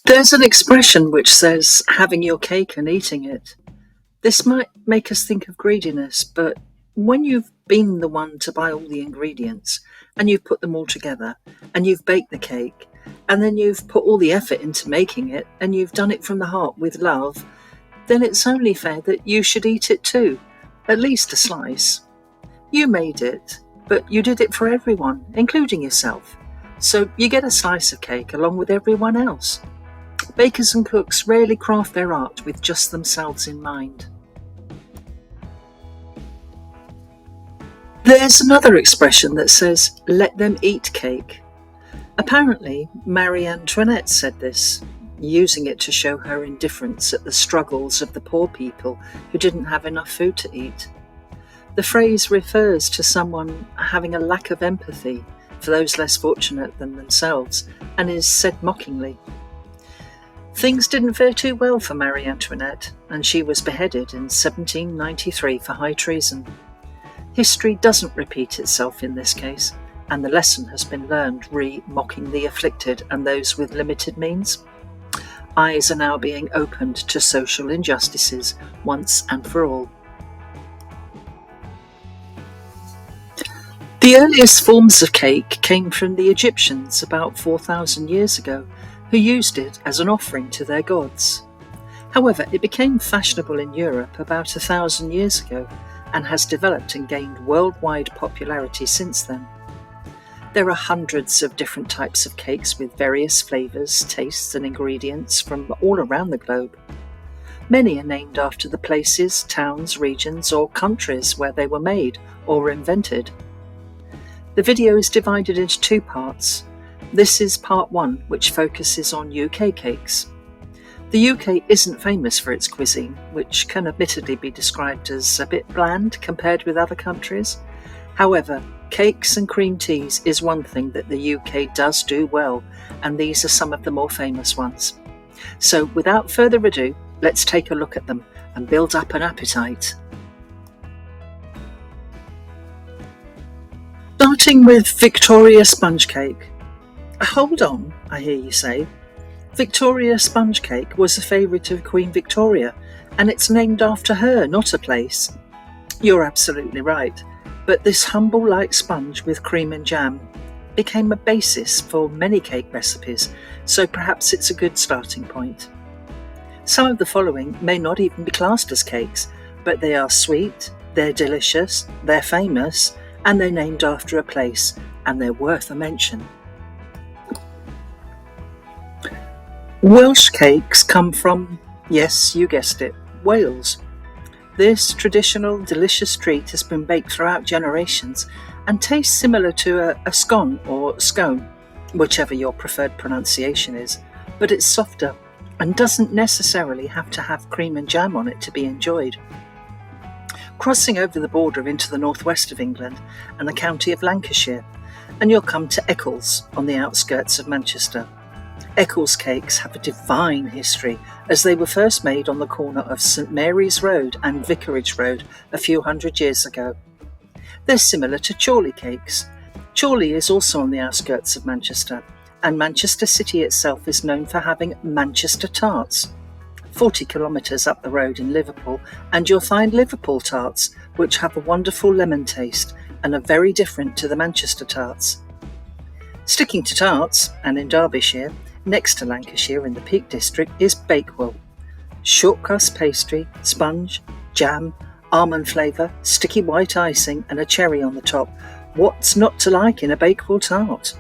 There's an expression which says having your cake and eating it. This might make us think of greediness, but when you've been the one to buy all the ingredients and you've put them all together and you've baked the cake and then you've put all the effort into making it and you've done it from the heart with love, then it's only fair that you should eat it too, at least a slice. You made it, but you did it for everyone, including yourself. So you get a slice of cake along with everyone else. Bakers and cooks rarely craft their art with just themselves in mind. There's another expression that says, let them eat cake. Apparently, Marie Antoinette said this, using it to show her indifference at the struggles of the poor people who didn't have enough food to eat. The phrase refers to someone having a lack of empathy for those less fortunate than themselves and is said mockingly. Things didn't fare too well for Marie Antoinette, and she was beheaded in 1793 for high treason. History doesn't repeat itself in this case, and the lesson has been learned mocking the afflicted and those with limited means. Eyes are now being opened to social injustices once and for all. The earliest forms of cake came from the Egyptians about 4,000 years ago, who used it as an offering to their gods. However, it became fashionable in Europe about 1,000 years ago and has developed and gained worldwide popularity since then. There are hundreds of different types of cakes with various flavours, tastes and ingredients from all around the globe. Many are named after the places, towns, regions or countries where they were made or invented. The video is divided into two parts. This is part 1, which focuses on UK cakes. The UK isn't famous for its cuisine, which can admittedly be described as a bit bland compared with other countries. However, cakes and cream teas is one thing that the UK does do well, and these are some of the more famous ones. So without further ado, let's take a look at them and build up an appetite. Starting with Victoria sponge cake. Hold on, I hear you say. Victoria sponge cake was a favourite of Queen Victoria, and it's named after her, not a place. You're absolutely right, but this humble light sponge with cream and jam became a basis for many cake recipes, so perhaps it's a good starting point. Some of the following may not even be classed as cakes, but they are sweet, they're delicious, they're famous, and they're named after a place, and they're worth a mention. Welsh cakes come from, yes, you guessed it, Wales. This traditional, delicious treat has been baked throughout generations and tastes similar to a scone or scone, whichever your preferred pronunciation is, but it's softer and doesn't necessarily have to have cream and jam on it to be enjoyed. Crossing over the border into the northwest of England and the county of Lancashire, and you'll come to Eccles on the outskirts of Manchester. Eccles cakes have a divine history, as they were first made on the corner of St Mary's Road and Vicarage Road a few hundred years ago. They're similar to Chorley cakes. Chorley is also on the outskirts of Manchester, and Manchester City itself is known for having Manchester tarts. 40 kilometres up the road in Liverpool, and you'll find Liverpool tarts, which have a wonderful lemon taste and are very different to the Manchester tarts. Sticking to tarts, and in Derbyshire, next to Lancashire in the Peak District, is Bakewell. Short crust pastry, sponge, jam, almond flavour, sticky white icing and a cherry on the top. What's not to like in a Bakewell tart?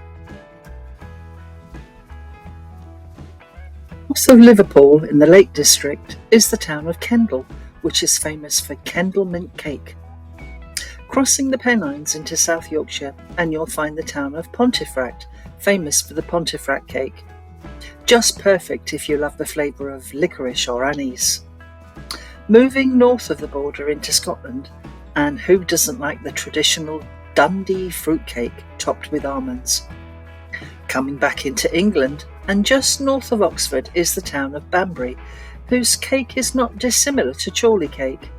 North of Liverpool in the Lake District is the town of Kendal, which is famous for Kendal mint cake. Crossing the Pennines into South Yorkshire and you'll find the town of Pontefract, famous for the Pontefract cake. Just perfect if you love the flavour of licorice or anise. Moving north of the border into Scotland, and who doesn't like the traditional Dundee fruitcake topped with almonds? Coming back into England, and just north of Oxford is the town of Banbury, whose cake is not dissimilar to Chorley cake.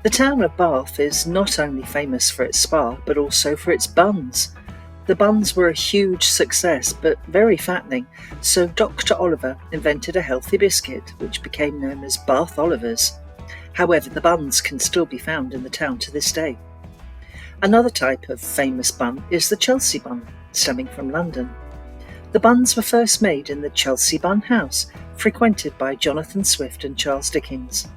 The town of Bath is not only famous for its spa, but also for its buns. The buns were a huge success, but very fattening, so Dr. Oliver invented a healthy biscuit, which became known as Bath Olivers. However, the buns can still be found in the town to this day. Another type of famous bun is the Chelsea bun, stemming from London. The buns were first made in the Chelsea Bun House, frequented by Jonathan Swift and Charles Dickens.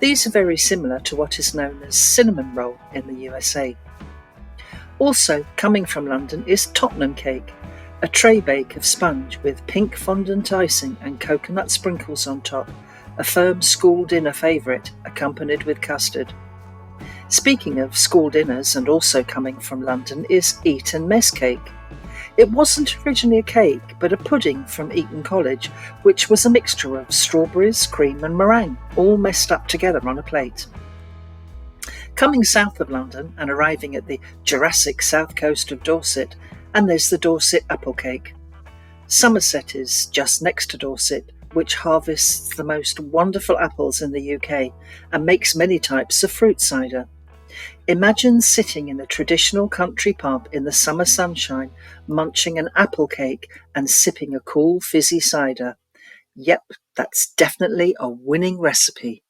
These are very similar to what is known as cinnamon roll in the USA. Also coming from London is Tottenham cake, a tray bake of sponge with pink fondant icing and coconut sprinkles on top, a firm school dinner favourite accompanied with custard. Speaking of school dinners and also coming from London is Eton mess cake. It wasn't originally a cake, but a pudding from Eton College, which was a mixture of strawberries, cream and meringue, all messed up together on a plate. Coming south of London and arriving at the Jurassic south coast of Dorset, and there's the Dorset apple cake. Somerset is just next to Dorset, which harvests the most wonderful apples in the UK and makes many types of fruit cider. Imagine sitting in a traditional country pub in the summer sunshine, munching an apple cake and sipping a cool fizzy cider. Yep, that's definitely a winning recipe.